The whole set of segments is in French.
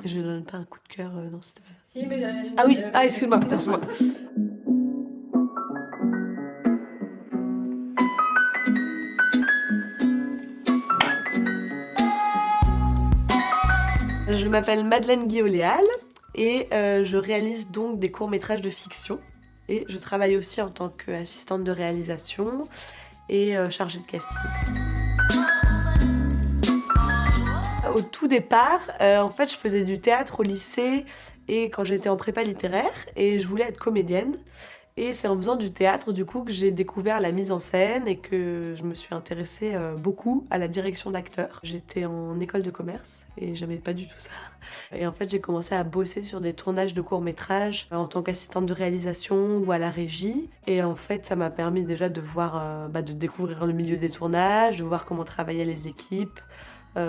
Et je ne donne pas un coup de cœur, non, c'était pas ça. Si, mais Ah oui, ah, excuse-moi, excuse-moi. Je m'appelle Madeleine Guillauléal et je réalise donc des courts-métrages de fiction. Et je travaille aussi en tant qu'assistante de réalisation et chargée de casting. Au tout départ, en fait, je faisais du théâtre au lycée et quand j'étais en prépa littéraire et je voulais être comédienne. Et c'est en faisant du théâtre, du coup, que j'ai découvert la mise en scène et que je me suis intéressée beaucoup à la direction d'acteurs. J'étais en école de commerce et j'aimais pas du tout ça. Et en fait, j'ai commencé à bosser sur des tournages de courts-métrages en tant qu'assistante de réalisation ou à la régie. Et en fait, ça m'a permis déjà de voir, de découvrir le milieu des tournages, de voir comment travaillaient les équipes,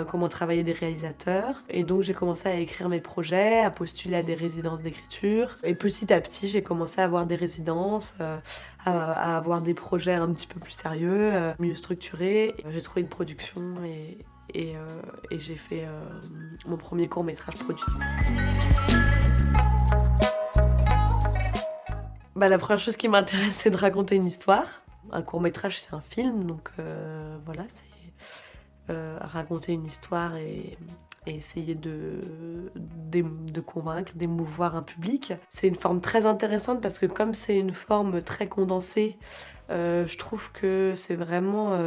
comment travailler des réalisateurs. Et donc j'ai commencé à écrire mes projets, à postuler à des résidences d'écriture. Et petit à petit, j'ai commencé à avoir des résidences, à avoir des projets un petit peu plus sérieux, mieux structurés. J'ai trouvé une production et j'ai fait mon premier court-métrage produit. La première chose qui m'intéresse, c'est de raconter une histoire. Un court-métrage, c'est un film, donc voilà, c'est raconter une histoire et essayer de convaincre, d'émouvoir un public. C'est une forme très intéressante parce que comme c'est une forme très condensée, je trouve que c'est vraiment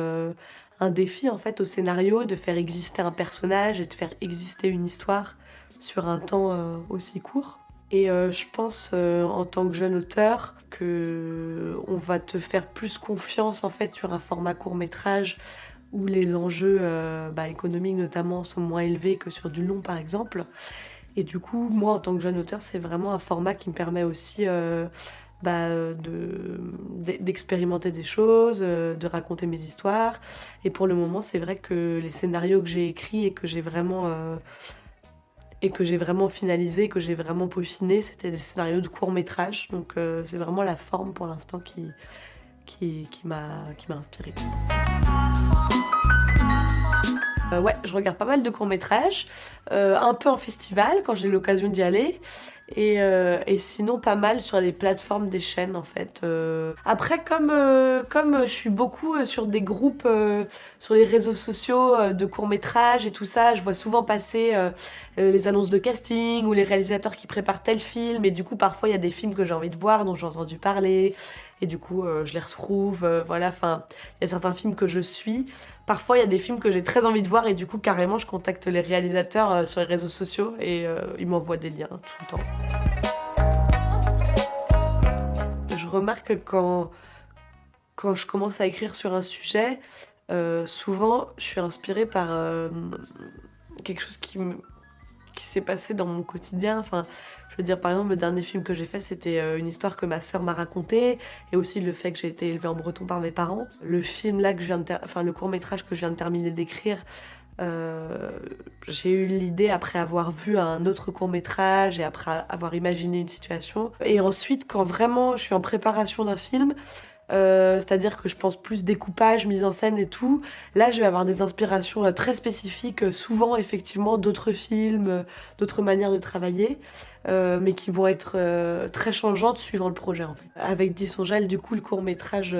un défi en fait au scénario de faire exister un personnage et de faire exister une histoire sur un temps aussi court. Et je pense en tant que jeune auteur que on va te faire plus confiance en fait sur un format court métrage où les enjeux économiques notamment sont moins élevés que sur du long par exemple. Et du coup, moi en tant que jeune auteur, c'est vraiment un format qui me permet aussi d'expérimenter des choses, de raconter mes histoires. Et pour le moment, c'est vrai que les scénarios que j'ai écrits et que j'ai vraiment finalisé, que j'ai vraiment peaufiné, c'était des scénarios de court métrage. Donc c'est vraiment la forme pour l'instant qui m'a inspirée. Ouais, je regarde pas mal de courts-métrages, un peu en festival quand j'ai l'occasion d'y aller, et sinon pas mal sur les plateformes des chaînes en fait. Après, comme je suis beaucoup sur des groupes sur les réseaux sociaux de courts-métrages et tout ça, je vois souvent passer les annonces de casting ou les réalisateurs qui préparent tel film, et du coup parfois il y a des films que j'ai envie de voir, dont j'ai entendu parler, et du coup je les retrouve, voilà, enfin il y a certains films que je suis. Parfois, il y a des films que j'ai très envie de voir et du coup, carrément, je contacte les réalisateurs sur les réseaux sociaux et ils m'envoient des liens tout le temps. Je remarque que quand je commence à écrire sur un sujet, souvent, je suis inspirée par quelque chose qui s'est passé dans mon quotidien. Enfin, je veux dire, par exemple, le dernier film que j'ai fait, c'était une histoire que ma sœur m'a racontée, et aussi le fait que j'ai été élevée en breton par mes parents. Le film là que je viens le court-métrage que je viens de terminer d'écrire, j'ai eu l'idée après avoir vu un autre court-métrage et après avoir imaginé une situation. Et ensuite, quand vraiment je suis en préparation d'un film, c'est-à-dire que je pense plus découpage, mise en scène et tout. Là, je vais avoir des inspirations très spécifiques, souvent effectivement d'autres films, d'autres manières de travailler, mais qui vont être très changeantes suivant le projet en fait. Avec Dissongel, du coup, le court-métrage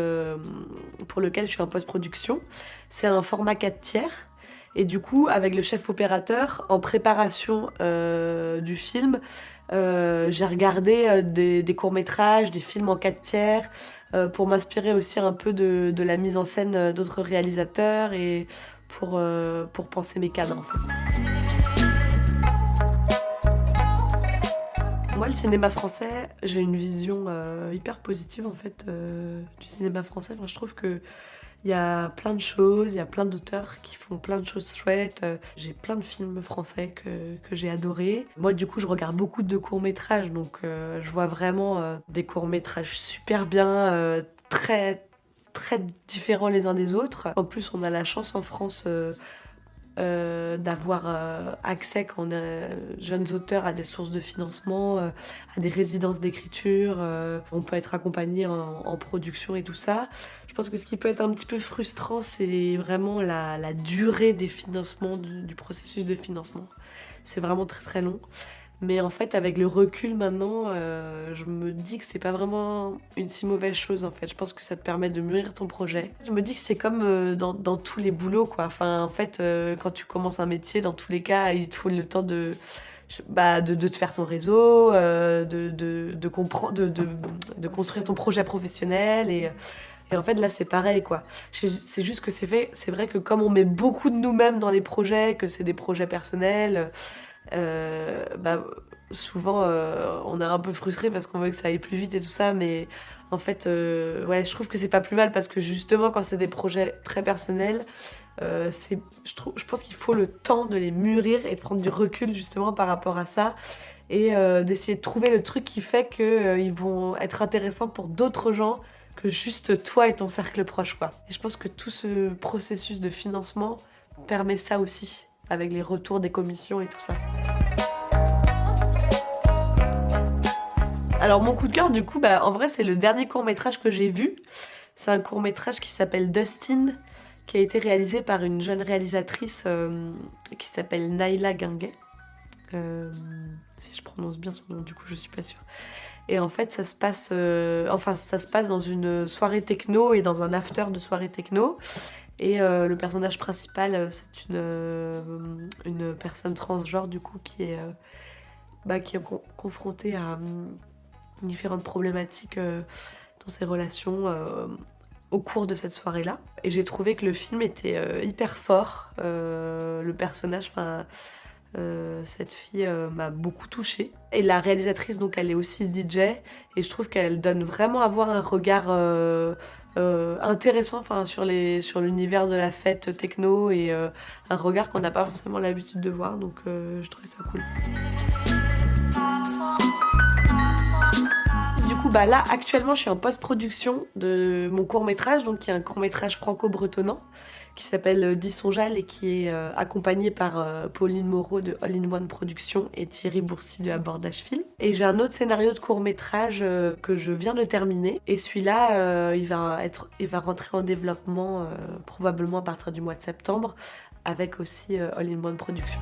pour lequel je suis en post-production, c'est un format 4/3. Et du coup, avec le chef opérateur, en préparation du film, j'ai regardé des courts-métrages, des films en 4/3, pour m'inspirer aussi un peu de la mise en scène d'autres réalisateurs et pour penser mes cadres en fait. Moi, le cinéma français, j'ai une vision hyper positive en fait du cinéma français. Enfin, je trouve que il y a plein de choses, il y a plein d'auteurs qui font plein de choses chouettes. J'ai plein de films français que j'ai adorés. Moi, du coup, je regarde beaucoup de courts-métrages, donc je vois vraiment des courts-métrages super bien, très, très différents les uns des autres. En plus, on a la chance en France d'avoir accès quand on est jeunes auteurs à des sources de financement, à des résidences d'écriture. On peut être accompagné en production et tout ça. Je pense que ce qui peut être un petit peu frustrant, c'est vraiment la durée des financements, du processus de financement. c'est vraiment très très long. Mais en fait, avec le recul maintenant, je me dis que c'est pas vraiment une si mauvaise chose en fait. Je pense que ça te permet de mûrir ton projet. Je me dis que c'est comme dans tous les boulots quoi. Enfin, en fait, quand tu commences un métier, dans tous les cas, il te faut le temps de te faire ton réseau, de comprendre, de construire ton projet professionnel et en fait là c'est pareil quoi. C'est juste que c'est vrai que comme on met beaucoup de nous-mêmes dans les projets, que c'est des projets personnels, bah, souvent on est un peu frustré parce qu'on veut que ça aille plus vite et tout ça, mais en fait ouais, je trouve que c'est pas plus mal parce que justement quand c'est des projets très personnels, je pense qu'il faut le temps de les mûrir et de prendre du recul justement par rapport à ça et d'essayer de trouver le truc qui fait qu'ils vont être intéressants pour d'autres gens que juste toi et ton cercle proche quoi. Et je pense que tout ce processus de financement permet ça aussi, avec les retours des commissions et tout ça. Alors mon coup de cœur du coup, bah, en vrai c'est le dernier court-métrage que j'ai vu. C'est un court-métrage qui s'appelle Dustin, qui a été réalisé par une jeune réalisatrice qui s'appelle Naila Guinguet. Si je prononce bien son nom, du coup je suis pas sûre. Et en fait ça se passe dans une soirée techno et dans un after de soirée techno. Et le personnage principal, c'est une personne transgenre du coup qui est confrontée à différentes problématiques dans ses relations au cours de cette soirée-là. Et j'ai trouvé que le film était hyper fort. Le personnage, cette fille m'a beaucoup touchée. Et la réalisatrice, donc, elle est aussi DJ. Et je trouve qu'elle donne vraiment à voir un regard intéressant sur l'univers de la fête techno et un regard qu'on n'a pas forcément l'habitude de voir. Donc, je trouvais ça cool. Du coup, bah là, actuellement, je suis en post-production de mon court-métrage, donc qui est un court-métrage franco-bretonnant, qui s'appelle Dissonjal et qui est accompagné par Pauline Moreau de All in One Productions et Thierry Bourcy de Abordage Film. Et j'ai un autre scénario de court-métrage que je viens de terminer. Et celui-là, il va rentrer en développement probablement à partir du mois de septembre, avec aussi All in One Productions.